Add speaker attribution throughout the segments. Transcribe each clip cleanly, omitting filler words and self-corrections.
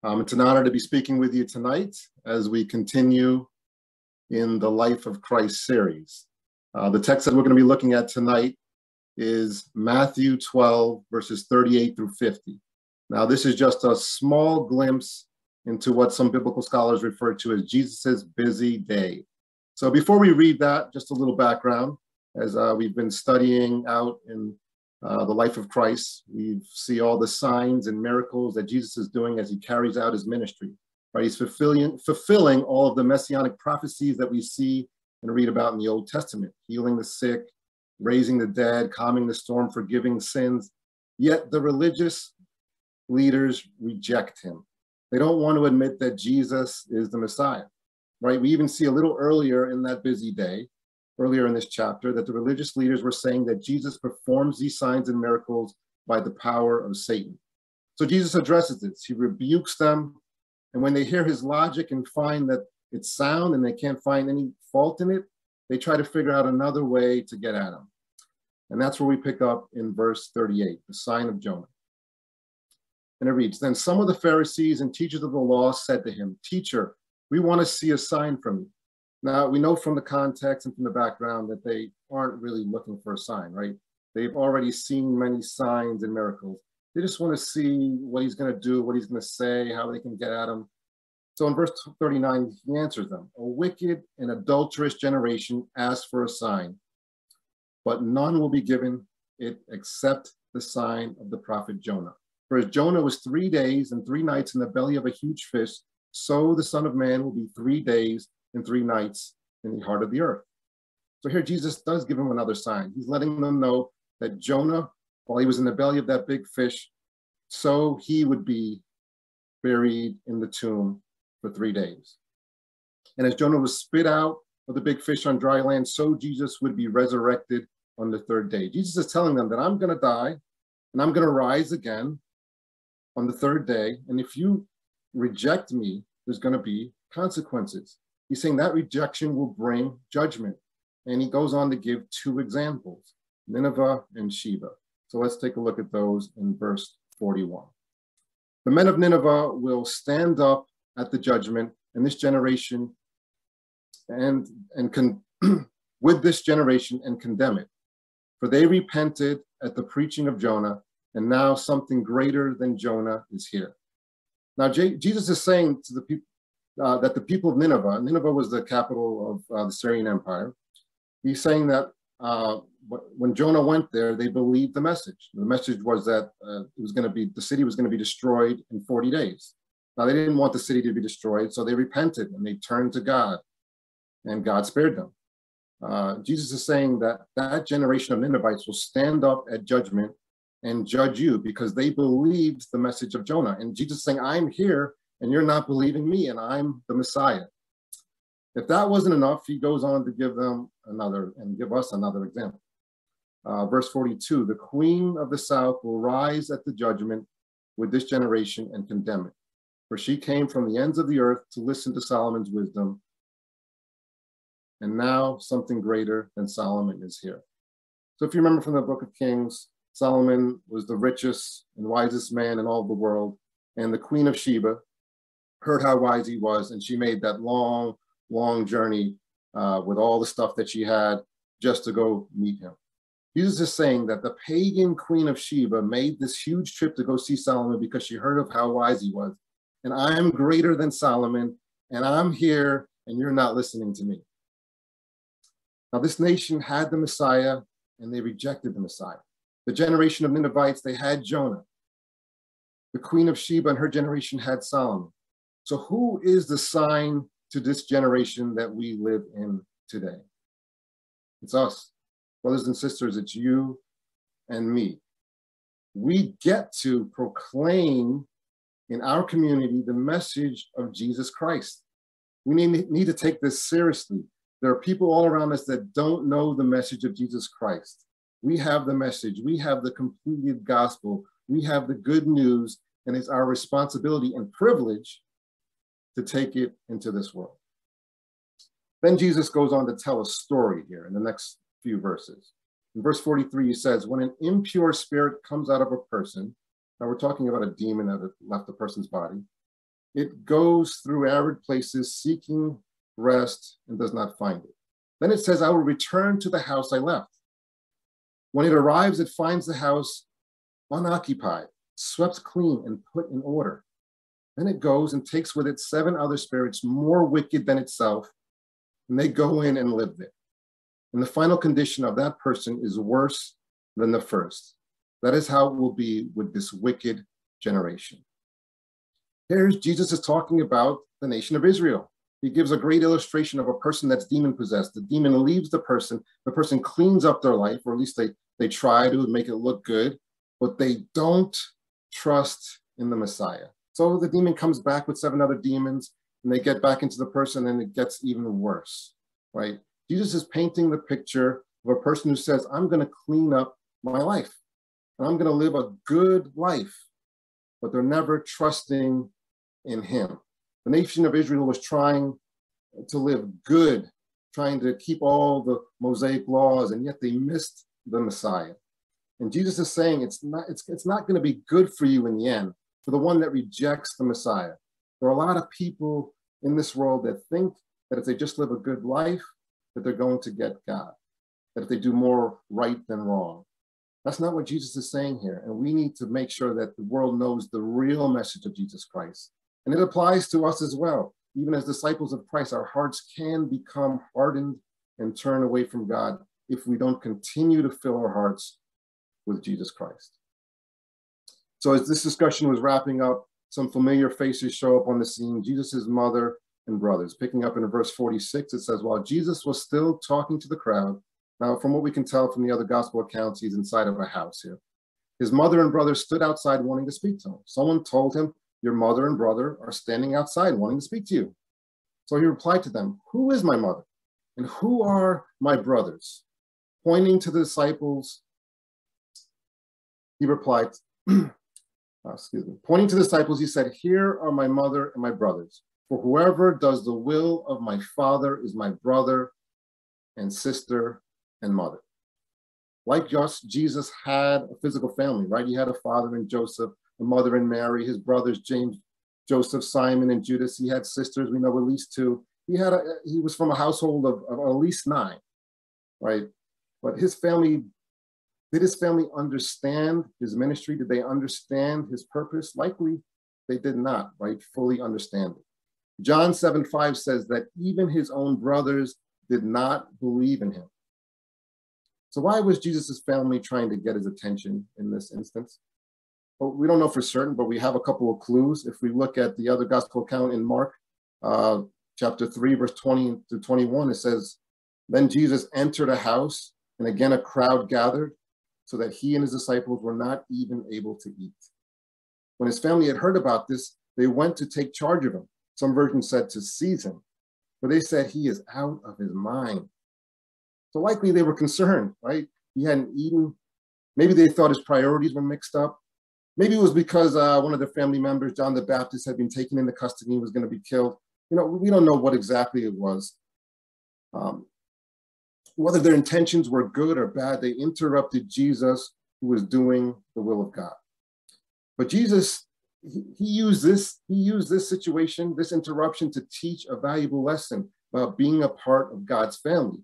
Speaker 1: It's an honor to be speaking with you tonight as we continue in the Life of Christ series. The text that we're going to be looking at tonight is Matthew 12, verses 38 through 50. Now, this is just a small glimpse into what some biblical scholars refer to as Jesus's busy day. So before we read that, just a little background. As we've been studying out in the life of Christ, we see all the signs and miracles that Jesus is doing as he carries out his ministry. Right? He's fulfilling all of the messianic prophecies that we see and read about in the Old Testament, healing the sick, raising the dead, calming the storm, forgiving sins. Yet the religious leaders reject him. They don't want to admit that Jesus is the Messiah. Right? We even see a little earlier in that busy day, earlier in this chapter, that the religious leaders were saying that Jesus performs these signs and miracles by the power of Satan. So Jesus addresses this. He rebukes them. And when they hear his logic and find that it's sound and they can't find any fault in it, they try to figure out another way to get at him. And that's where we pick up in verse 38, the sign of Jonah. And it reads, "Then some of the Pharisees and teachers of the law said to him, 'Teacher, we want to see a sign from you.'" Now, we know from the context and from the background that they aren't really looking for a sign, right? They've already seen many signs and miracles. They just want to see what he's going to do, what he's going to say, how they can get at him. So in verse 39, he answers them, "A wicked and adulterous generation asks for a sign, but none will be given it except the sign of the prophet Jonah. For as Jonah was 3 days and 3 nights in the belly of a huge fish, so the Son of Man will be 3 days and 3 nights in the heart of the earth." So here Jesus does give them another sign. He's letting them know that Jonah, while he was in the belly of that big fish, so he would be buried in the tomb for 3 days. And as Jonah was spit out of the big fish on dry land, so Jesus would be resurrected on the 3rd day. Jesus is telling them that I'm going to die and I'm going to rise again on the 3rd day. And if you reject me, there's going to be consequences. He's saying that rejection will bring judgment. And he goes on to give 2 examples, Nineveh and Sheba. So let's take a look at those in verse 41. "The men of Nineveh will stand up at the judgment, and this generation with this generation and condemn it. For they repented at the preaching of Jonah, and now something greater than Jonah is here." Now, Jesus is saying to the people that the people of Nineveh was the capital of the Syrian Empire. He's saying that when Jonah went there, they believed the message. The message was that the city was going to be destroyed in 40 days. Now, they didn't want the city to be destroyed, so they repented and they turned to God, and God spared them. Jesus is saying that that generation of Ninevites will stand up at judgment and judge you because they believed the message of Jonah. And Jesus is saying, I'm here and you're not believing me, and I'm the Messiah. If that wasn't enough, he goes on to give us another example. Verse 42, "The queen of the south will rise at the judgment with this generation and condemn it. For she came from the ends of the earth to listen to Solomon's wisdom. And now something greater than Solomon is here." So if you remember from the book of Kings, Solomon was the richest and wisest man in all the world. And the queen of Sheba heard how wise he was, and she made that long journey with all the stuff that she had just to go meet him. Jesus is saying that the pagan queen of Sheba made this huge trip to go see Solomon because she heard of how wise he was. And I'm greater than Solomon, and I'm here, and you're not listening to me. Now, this nation had the Messiah, and they rejected the Messiah. The generation of Ninevites, they had Jonah. The queen of Sheba and her generation had Solomon. So who is the sign to this generation that we live in today? It's us. Brothers and sisters, it's you and me. We get to proclaim in our community the message of Jesus Christ. We need to take this seriously. There are people all around us that don't know the message of Jesus Christ. We have the message. We have the completed gospel. We have the good news, and it's our responsibility and privilege to take it into this world. Then Jesus goes on to tell a story here in the next few verses. In verse 43, he says, "When an impure spirit comes out of a person," now we're talking about a demon that had left a person's body, It goes through arid places, seeking rest, and does not find it. Then it says, I will return to the house I left. When it arrives, it finds the house unoccupied, swept clean, and put in order. Then it goes and takes with it 7 other spirits more wicked than itself, and they go in and live there. And the final condition of that person is worse than the first. That is how it will be with this wicked generation. Here, Jesus is talking about the nation of Israel. He gives a great illustration of a person that's demon-possessed. The demon leaves the person cleans up their life, or at least they try to make it look good, but they don't trust in the Messiah. So the demon comes back with 7 other demons, and they get back into the person, and it gets even worse, right? Jesus is painting the picture of a person who says, I'm going to clean up my life, and I'm going to live a good life, but they're never trusting in him. The nation of Israel was trying to live good, trying to keep all the Mosaic laws, and yet they missed the Messiah. And Jesus is saying it's not going to be good for you in the end, for the one that rejects the Messiah. There are a lot of people in this world that think that if they just live a good life, that they're going to get God, that if they do more right than wrong. That's not what Jesus is saying here. And we need to make sure that the world knows the real message of Jesus Christ. And it applies to us as well. Even as disciples of Christ, our hearts can become hardened and turn away from God if we don't continue to fill our hearts with Jesus Christ. So as this discussion was wrapping up, some familiar faces show up on the scene: Jesus' mother and brothers. Picking up in verse 46, it says, while Jesus was still talking to the crowd, now from what we can tell from the other gospel accounts, he's inside of a house here. His mother and brother stood outside wanting to speak to him. Someone told him, your mother and brother are standing outside wanting to speak to you. So he replied to them, who is my mother? And who are my brothers? Pointing to the disciples, he replied, pointing to the disciples, he said, here are my mother and my brothers. For whoever does the will of my Father is my brother and sister and mother. Like Jesus had a physical family, right? He had a father in Joseph, a mother in Mary, his brothers, James, Joseph, Simon, and Judas. He had sisters, we know at least 2. He was from a household of at least 9, right? But did his family understand his ministry? Did they understand his purpose? Likely they did not, right? Fully understand it. John 7:5 says that even his own brothers did not believe in him. So why was Jesus' family trying to get his attention in this instance? Well, we don't know for certain, but we have a couple of clues. If we look at the other gospel account in Mark, chapter 3, verse 20 to 21, it says, then Jesus entered a house, and again a crowd gathered, so that he and his disciples were not even able to eat. When his family had heard about this, they went to take charge of him. Some versions said to seize him, but they said he is out of his mind. So likely they were concerned, right? He hadn't eaten. Maybe they thought his priorities were mixed up. Maybe it was because one of their family members, John the Baptist, had been taken into custody and was going to be killed. We don't know what exactly it was. Whether their intentions were good or bad, they interrupted Jesus, who was doing the will of God. But Jesus, he used this situation, this interruption, to teach a valuable lesson about being a part of God's family.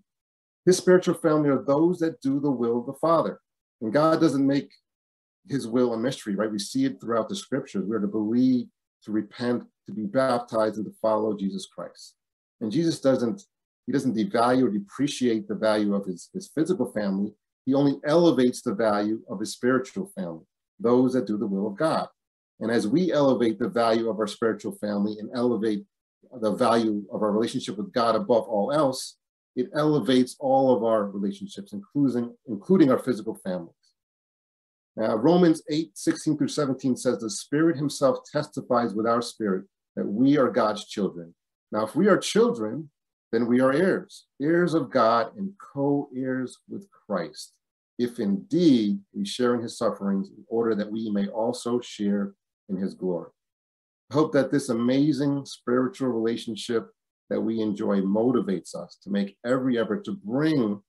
Speaker 1: His spiritual family are those that do the will of the Father. And God doesn't make his will a mystery, right? We see it throughout the scriptures. We're to believe, to repent, to be baptized, and to follow Jesus Christ. And Jesus doesn't devalue or depreciate the value of his physical family. He only elevates the value of his spiritual family, those that do the will of God. And as we elevate the value of our spiritual family and elevate the value of our relationship with God above all else, it elevates all of our relationships, including our physical families. Romans 8:16 through 17 says, the Spirit himself testifies with our spirit that we are God's children. Now, if we are children, then we are heirs, heirs of God and co-heirs with Christ, if indeed we share in his sufferings, in order that we may also share in his glory. I hope that this amazing spiritual relationship that we enjoy motivates us to make every effort to bring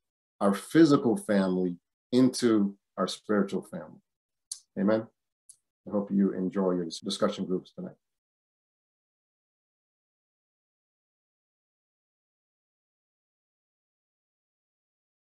Speaker 1: our physical family into our spiritual family. Amen. I hope you enjoy your discussion groups tonight.